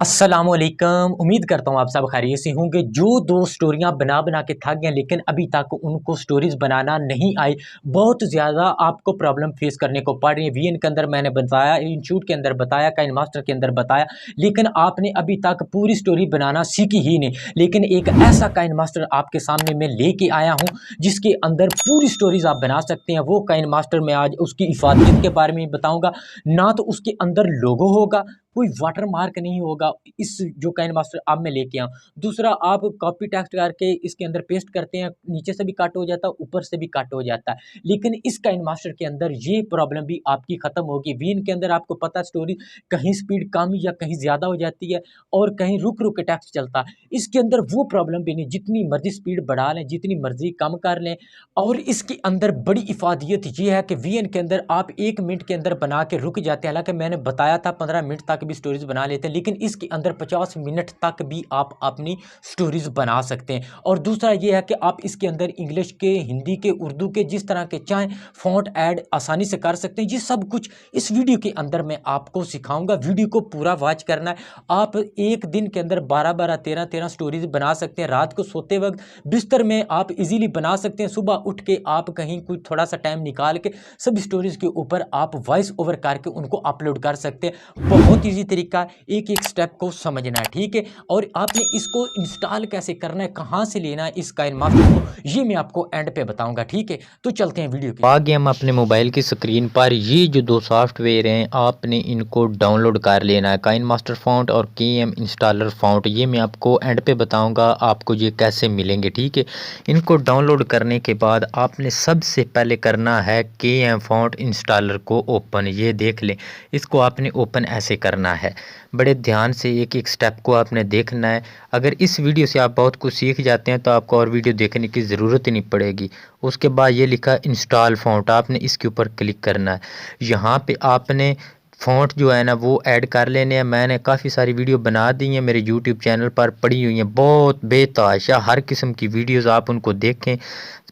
अस्सलामुअलैकुम। उम्मीद करता हूँ आप सब खैरियत से होंगे। जो दो स्टोरियाँ बना बना के थक गए लेकिन अभी तक उनको स्टोरीज बनाना नहीं आई, बहुत ज़्यादा आपको प्रॉब्लम फेस करने को पड़ रही है। वीएन के अंदर मैंने बताया, इंस्टीट्यूट के अंदर बताया, काइन मास्टर के अंदर बताया, लेकिन आपने अभी तक पूरी स्टोरी बनाना सीखी ही नहीं। लेकिन एक ऐसा काइन मास्टर आपके सामने मैं लेके आया हूँ जिसके अंदर पूरी स्टोरीज आप बना सकते हैं। वो काइन मास्टर मैं आज उसकी इफादियत के बारे में बताऊँगा। ना तो उसके अंदर लोगो होगा, कोई वाटर मार्क नहीं होगा इस जो काइन मास्टर अब मैं लेके आऊँ। दूसरा, आप कॉपी टेक्स्ट करके इसके अंदर पेस्ट करते हैं, नीचे से भी कट हो जाता है, ऊपर से भी कट हो जाता है। लेकिन इस काइन मास्टर के अंदर ये प्रॉब्लम भी आपकी खत्म होगी। वीन के अंदर आपको पता है स्टोरी कहीं स्पीड कम या कहीं ज़्यादा हो जाती है और कहीं रुक-रुक के टेक्स्ट चलता है। इसके अंदर वो प्रॉब्लम भी नहीं, जितनी मर्ज़ी स्पीड बढ़ा लें, जितनी मर्ज़ी कम कर लें। और इसके अंदर बड़ी इफ़ादियत ये है कि वीएन के अंदर आप 1 मिनट के अंदर बना के रुक जाते हैं। हालाँकि मैंने बताया था 15 मिनट तक भी स्टोरीज़ बना लेते हैं, लेकिन इसके अंदर 50 मिनट तक भी आप अपनी स्टोरीज़ बना सकते हैं। और दूसरा ये है कि आप इसके अंदर इंग्लिश के, हिंदी के, उर्दू के जिस तरह के चाहें फ़ॉन्ट ऐड आसानी से कर सकते हैं। ये सब कुछ इस वीडियो के अंदर मैं आपको सिखाऊँगा। वीडियो को पूरा वॉच करना है। आप एक दिन के अंदर 12-12, 13-13 स्टोरीज़ बना सकते हैं। रात को सोते वक़्त बिस्तर में आप ईज़िली बना सकते हैं। सुबह उठ के आप कहीं कुछ थोड़ा-सा टाइम निकाल के सब स्टोरीज़ के ऊपर आप वॉइस ओवर करके उनको अपलोड कर सकते हैं। बहुत ईज़ी तरीका, एक-एक स्टेप को समझना है, ठीक है? और आपने इसको इंस्टॉल कैसे करना है, कहाँ से लेना है इस काइन मास्टर को, ये मैं आपको एंड पे बताऊँगा, ठीक है? तो चलते हैं वीडियो की। आ गए हम अपने मोबाइल की स्क्रीन पर। ये जो दो सॉफ्टवेयर हैं आपने इनको डाउनलोड कर लेना है, काइन मास्टर फ़ॉन्ट और केएम इंस्टॉलर फ़ॉन्ट। ये मैं आपको एंड पे बताऊंगा आपको ये कैसे मिलेंगे, ठीक है? इनको डाउनलोड करने के बाद आपने सबसे पहले करना है केएम फ़ॉन्ट इंस्टॉलर को ओपन। ये देख लें, इसको आपने ओपन ऐसे करना है। बड़े ध्यान से एक एक स्टेप को आपने देखना है। अगर इस वीडियो से आप बहुत कुछ सीख जाते हैं तो आपको और वीडियो देखने की ज़रूरत ही नहीं पड़ेगी। उसके बाद ये लिखा इंस्टॉल फ़ॉन्ट, आपने इसके ऊपर क्लिक करना है। यहाँ पे आपने फ़ॉन्ट जो है ना वो ऐड कर लेने हैं। मैंने काफ़ी सारी वीडियो बना दी हैं, मेरे यूट्यूब चैनल पर पड़ी हुई हैं, बहुत बेतहाशा हर किस्म की वीडियोस, आप उनको देखें।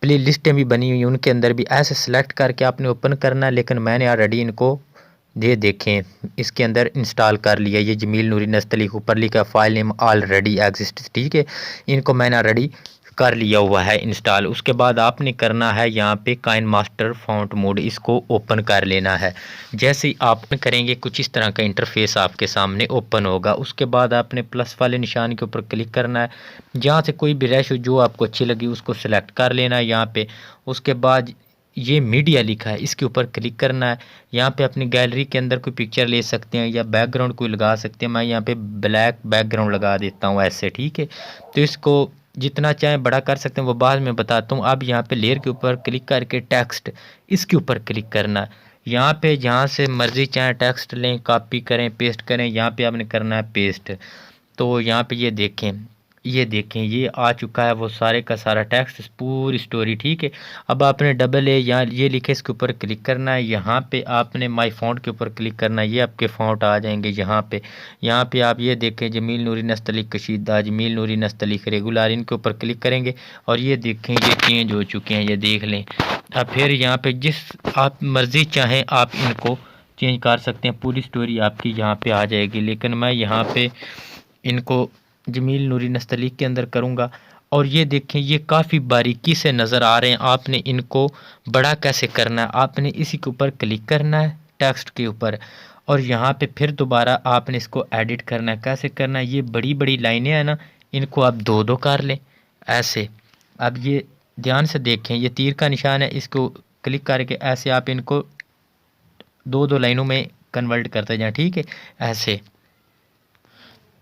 प्ले लिस्टें भी बनी हुई हैं, उनके अंदर भी ऐसे सेलेक्ट करके आपने ओपन करना है। लेकिन मैंने ऑलरेडी इनको ये देखें इसके अंदर इंस्टॉल कर लिया। ये जमील नूरी नस्तली ऊपर लिखा फाइल नेम ऑलरेडी एग्जिस्ट, ठीक है? इनको मैंने ऑलरेडी कर लिया हुआ है इंस्टॉल। उसके बाद आपने करना है यहाँ पे काइन मास्टर फ़ॉन्ट मोड, इसको ओपन कर लेना है। जैसे ही आप करेंगे कुछ इस तरह का इंटरफेस आपके सामने ओपन होगा। उसके बाद आपने प्लस वाले निशान के ऊपर क्लिक करना है। जहाँ से कोई भी रेशो जो आपको अच्छी लगी उसको सिलेक्ट कर लेना है यहाँ पे। उसके बाद ये मीडिया लिखा है, इसके ऊपर क्लिक करना है। यहाँ पे अपनी गैलरी के अंदर कोई पिक्चर ले सकते हैं या बैकग्राउंड कोई लगा सकते हैं। मैं यहाँ पे ब्लैक बैकग्राउंड लगा देता हूँ ऐसे, ठीक है? तो इसको जितना चाहें बड़ा कर सकते हैं, वो बाद में बताता हूँ। अब यहाँ पे लेयर के ऊपर क्लिक करके टेक्स्ट, इसके ऊपर क्लिक करना है। यहाँ पे जहाँ से मर्ज़ी चाहें टेक्स्ट लें, कॉपी करें, पेस्ट करें। यहाँ पे आपने करना है पेस्ट। तो यहाँ पे ये देखें ये आ चुका है वो सारे का सारा टेक्स्ट, पूरी स्टोरी, ठीक है? अब आपने डबल ए यहाँ ये लिखे इसके ऊपर क्लिक करना है। यहाँ पे आपने माय फ़ॉन्ट के ऊपर क्लिक करना है, ये आपके फ़ॉन्ट आ जाएंगे यहाँ पे आप ये देखें जमील नूरी नस्तलीक कशीदा, जमील नूरी नस्तलीक रेगुलर, इनके ऊपर क्लिक करेंगे और ये देखें ये चेंज हो चुके हैं, ये देख लें। अब फिर यहाँ पे जिस आप मर्ज़ी चाहें आप इनको चेंज कर सकते हैं, पूरी स्टोरी आपकी यहाँ पे आ जाएगी। लेकिन मैं यहाँ पे इनको जमील नूरी नस्तलीक के अंदर करूँगा। और ये देखें ये काफ़ी बारीकी से नज़र आ रहे हैं। आपने इनको बड़ा कैसे करना है, आपने इसी के ऊपर क्लिक करना है टेक्स्ट के ऊपर और यहाँ पे फिर दोबारा आपने इसको एडिट करना है। कैसे करना है, ये बड़ी बड़ी लाइनें हैं ना, इनको आप दो दो कर लें ऐसे। अब ये ध्यान से देखें, ये तीर का निशान है, इसको क्लिक करके ऐसे आप इनको दो दो लाइनों में कन्वर्ट करते जाएं, ठीक है? ऐसे।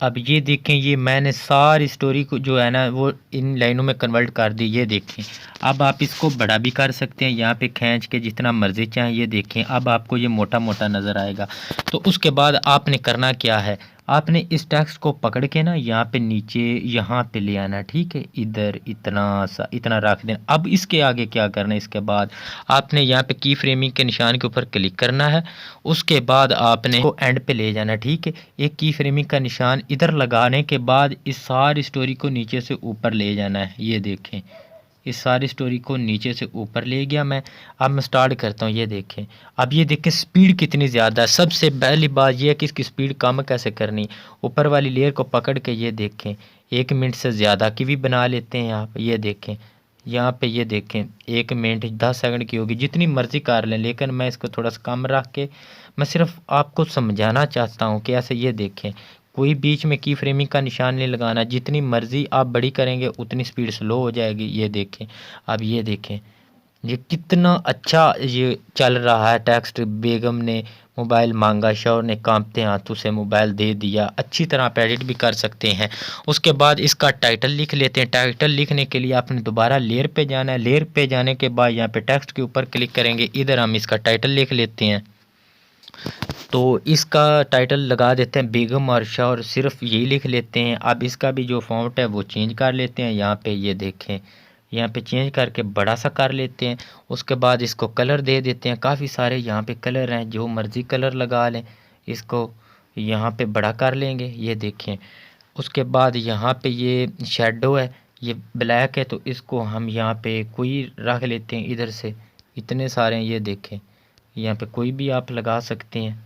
अब ये देखें ये मैंने सारी स्टोरी को जो है ना वो इन लाइनों में कन्वर्ट कर दी। ये देखें अब आप इसको बड़ा भी कर सकते हैं, यहाँ पे खींच के जितना मर्ज़ी चाहें। ये देखें अब आपको ये मोटा मोटा नज़र आएगा। तो उसके बाद आपने करना क्या है, आपने इस टेक्स्ट को पकड़ के ना यहाँ पे नीचे यहाँ पे ले आना, ठीक है? इधर इतना सा इतना रख देना। अब इसके आगे क्या करना है, इसके बाद आपने यहाँ पे की फ्रेमिंग के निशान के ऊपर क्लिक करना है। उसके बाद आपने को एंड पे ले जाना, ठीक है? एक की फ्रेमिंग का निशान इधर लगाने के बाद इस सारी स्टोरी को नीचे से ऊपर ले जाना है। ये देखें इस सारी स्टोरी को नीचे से ऊपर ले गया मैं। अब मैं स्टार्ट करता हूँ। ये देखें, अब ये देखें स्पीड कितनी ज़्यादा है। सबसे पहली बात ये है कि इसकी स्पीड कम कैसे करनी। ऊपर वाली लेयर को पकड़ के ये देखें 1 मिनट से ज़्यादा की भी बना लेते हैं आप। ये देखें यहाँ पे, ये देखें 1 मिनट 10 सेकंड की होगी, जितनी मर्ज़ी कर लें, लेकिन मैं इसको थोड़ा सा कम रख के मैं सिर्फ आपको समझाना चाहता हूँ कि ऐसे। ये देखें कोई बीच में की फ्रेमिंग का निशान नहीं लगाना, जितनी मर्ज़ी आप बड़ी करेंगे उतनी स्पीड स्लो हो जाएगी। ये देखें, अब ये देखें ये कितना अच्छा ये चल रहा है। टेक्स्ट बेगम ने मोबाइल मांगा, शौहर ने कांपते हाथों से मोबाइल दे दिया। अच्छी तरह आप एडिट भी कर सकते हैं। उसके बाद इसका टाइटल लिख लेते हैं। टाइटल लिखने के लिए आपने दोबारा लेयर पे जाना है। लेयर पे जाने के बाद यहाँ पे टेक्स्ट के ऊपर क्लिक करेंगे, इधर हम इसका टाइटल लिख लेते हैं। तो इसका टाइटल लगा देते हैं बेगम और शौहर, सिर्फ यही लिख लेते हैं। अब इसका भी जो फॉन्ट है वो चेंज कर लेते हैं। यहाँ पे ये देखें, यहाँ पे चेंज करके बड़ा सा कर लेते हैं। उसके बाद इसको कलर दे देते हैं। काफ़ी सारे यहाँ पे कलर हैं, जो मर्ज़ी कलर लगा लें। इसको यहाँ पे बड़ा कर लेंगे, ये देखें। उसके बाद यहाँ पे ये शेडो है, ये ब्लैक है, तो इसको हम यहाँ पे कोई रख लेते हैं। इधर से इतने सारे हैं, ये देखें, यहाँ पे कोई भी आप लगा सकते हैं।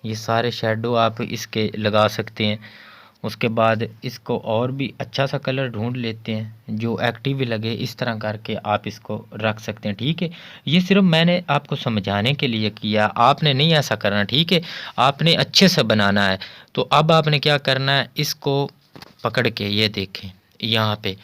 ये सारे शेडो आप इसके लगा सकते हैं। उसके बाद इसको और भी अच्छा सा कलर ढूंढ लेते हैं जो एक्टिव भी लगे। इस तरह करके आप इसको रख सकते हैं, ठीक है। ये सिर्फ मैंने आपको समझाने के लिए किया, आपने नहीं ऐसा करना, ठीक है। आपने अच्छे से बनाना है। तो अब आपने क्या करना है, इसको पकड़ के ये देखें यहाँ पे,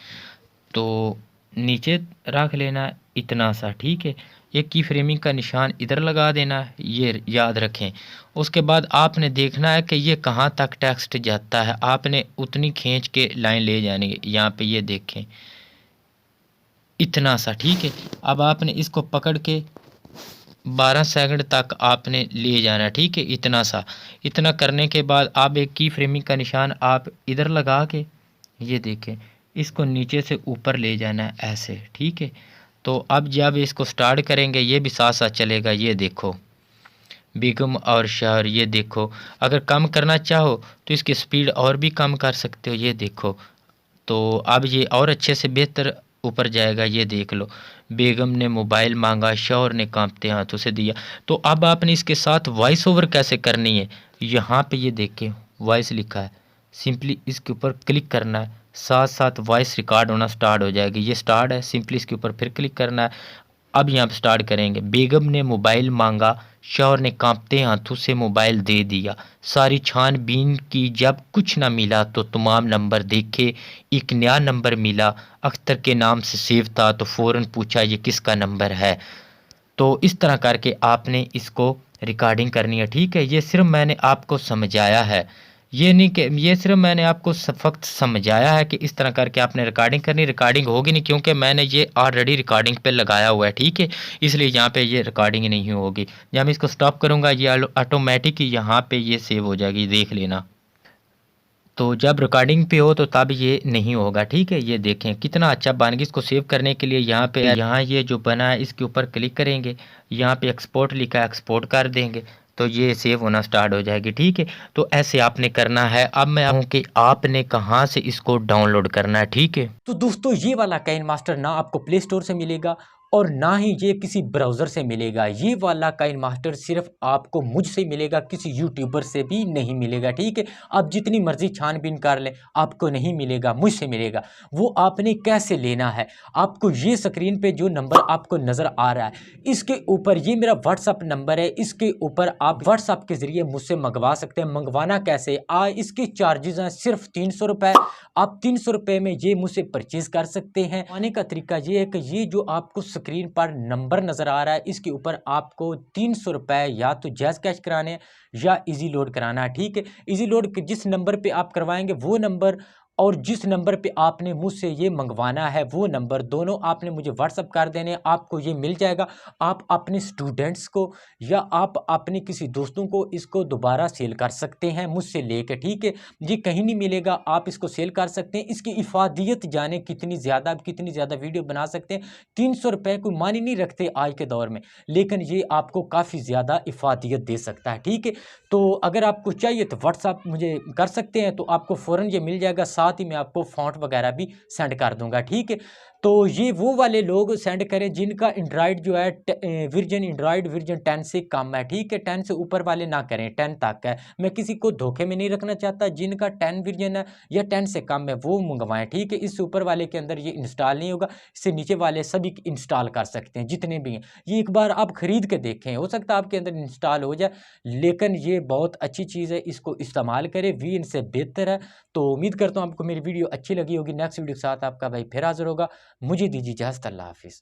तो नीचे रख लेना इतना सा, ठीक है। ये की फ्रेमिंग का निशान इधर लगा देना, ये याद रखें। उसके बाद आपने देखना है कि ये कहाँ तक टेक्स्ट जाता है, आपने उतनी खींच के लाइन ले जानी है। यहाँ पे ये देखें इतना सा, ठीक है। अब आपने इसको पकड़ के 12 सेकंड तक आपने ले जाना, ठीक है, इतना सा। इतना करने के बाद आप एक की फ्रेमिंग का निशान आप इधर लगा के ये देखें, इसको नीचे से ऊपर ले जाना है ऐसे, ठीक है। तो अब जब इसको स्टार्ट करेंगे ये भी साथ साथ चलेगा। ये देखो बेगम और शौहर, ये देखो। अगर कम करना चाहो तो इसकी स्पीड और भी कम कर सकते हो, ये देखो। तो अब ये और अच्छे से बेहतर ऊपर जाएगा। ये देख लो, बेगम ने मोबाइल मांगा, शौहर ने कांपते हाथों से दिया। तो अब आपने इसके साथ वॉइस ओवर कैसे करनी है, यहाँ पे ये देखें वॉइस लिखा है, सिंपली इसके ऊपर क्लिक करना है, साथ साथ वॉइस रिकॉर्ड होना स्टार्ट हो जाएगी। ये स्टार्ट है, सिंपली इसके ऊपर फिर क्लिक करना है। अब यहाँ पे स्टार्ट करेंगे, बेगम ने मोबाइल मांगा, शौहर ने कांपते हाथों से मोबाइल दे दिया। सारी छानबीन की, जब कुछ ना मिला तो तमाम नंबर देखे, एक नया नंबर मिला, अख्तर के नाम से सेव था, तो फ़ौरन पूछा ये किसका नंबर है। तो इस तरह करके आपने इसको रिकॉर्डिंग करनी है, ठीक है। ये सिर्फ मैंने आपको समझाया है, ये नहीं कि ये सिर्फ मैंने आपको फक्त समझाया है कि इस तरह करके आपने रिकॉर्डिंग करनी। रिकॉर्डिंग होगी नहीं क्योंकि मैंने ये ऑलरेडी रिकॉर्डिंग पे लगाया हुआ है, ठीक है, इसलिए यहाँ पे ये रिकॉर्डिंग नहीं होगी। जब मैं इसको स्टॉप करूँगा ये ऑटोमेटिक यहाँ पे ये सेव हो जाएगी, देख लेना। तो जब रिकॉर्डिंग पे हो तो तब ये नहीं होगा, ठीक है। ये देखें कितना अच्छा बन गया। इसको सेव करने के लिए यहाँ पे, यहाँ ये जो बना है इसके ऊपर क्लिक करेंगे, यहाँ पे एक्सपोर्ट लिखा है, एक्सपोर्ट कर देंगे तो ये सेव होना स्टार्ट हो जाएगी, ठीक है। तो ऐसे आपने करना है। अब मैं कहूँ कि आपने कहाँ से इसको डाउनलोड करना है, ठीक है। तो दोस्तों ये वाला काइनमास्टर ना आपको प्ले स्टोर से मिलेगा और ना ही ये किसी ब्राउज़र से मिलेगा। ये वाला काइनमास्टर सिर्फ आपको मुझसे मिलेगा, किसी यूट्यूबर से भी नहीं मिलेगा, ठीक है। आप जितनी मर्जी छानबीन कर लें आपको नहीं मिलेगा, मुझसे मिलेगा। वो आपने कैसे लेना है, आपको ये स्क्रीन पे जो नंबर आपको नज़र आ रहा है इसके ऊपर ये मेरा व्हाट्सअप नंबर है, इसके ऊपर आप व्हाट्सअप के ज़रिए मुझसे मंगवा सकते हैं। मंगवाना कैसे, इसके चार्जेस हैं सिर्फ 300 रुपये। आप 300 रुपये में ये मुझसे परचेज़ कर सकते हैं। आने का तरीका ये है कि ये जो आपको स्क्रीन पर नंबर नज़र आ रहा है इसके ऊपर आपको 300 रुपये या तो जैज़ कैश कराने हैं या इजी लोड कराना है, ठीक है। इजी लोड जिस नंबर पे आप करवाएंगे वो नंबर और जिस नंबर पे आपने मुझसे ये मंगवाना है वो नंबर, दोनों आपने मुझे व्हाट्सअप कर देने, आपको ये मिल जाएगा। आप अपने स्टूडेंट्स को या आप अपने किसी दोस्तों को इसको दोबारा सेल कर सकते हैं मुझसे लेके, ठीक है। ये कहीं नहीं मिलेगा, आप इसको सेल कर सकते हैं। इसकी इफ़ादियत जाने कितनी ज़्यादा वीडियो बना सकते हैं। 300 रुपये कोई मानी नहीं रखते आज के दौर में, लेकिन ये आपको काफ़ी ज़्यादा इफ़ादियत दे सकता है, ठीक है। तो अगर आपको चाहिए तो व्हाट्सअप मुझे कर सकते हैं, तो आपको फ़ौरन ये मिल जाएगा। साथ ही मैं आपको फ़ॉन्ट वगैरह भी सेंड कर दूंगा, ठीक है। तो ये वो वाले लोग सेंड करें जिनका एंड्रॉयड जो है वर्जन एंड्रॉयड वर्जन 10 से कम है, ठीक है। 10 से ऊपर वाले ना करें, 10 तक है। मैं किसी को धोखे में नहीं रखना चाहता। जिनका 10 वर्जन है या 10 से कम है वो मंगवाएं, ठीक है। इससे ऊपर वाले के अंदर ये इंस्टॉल नहीं होगा, इससे नीचे वाले सभी इंस्टॉल कर सकते हैं जितने भी हैं। ये एक बार आप खरीद के देखें, हो सकता है आपके अंदर इंस्टॉल हो जाए, लेकिन ये बहुत अच्छी चीज़ है, इसको इस्तेमाल करें, वी इनसे बेहतर है। तो उम्मीद करता हूँ आपको मेरी वीडियो अच्छी लगी होगी। नेक्स्ट वीडियो के साथ आपका भाई फिर हाजिर होगा। मुझे दीजिए इजाज़त। अल्लाह हाफिज़।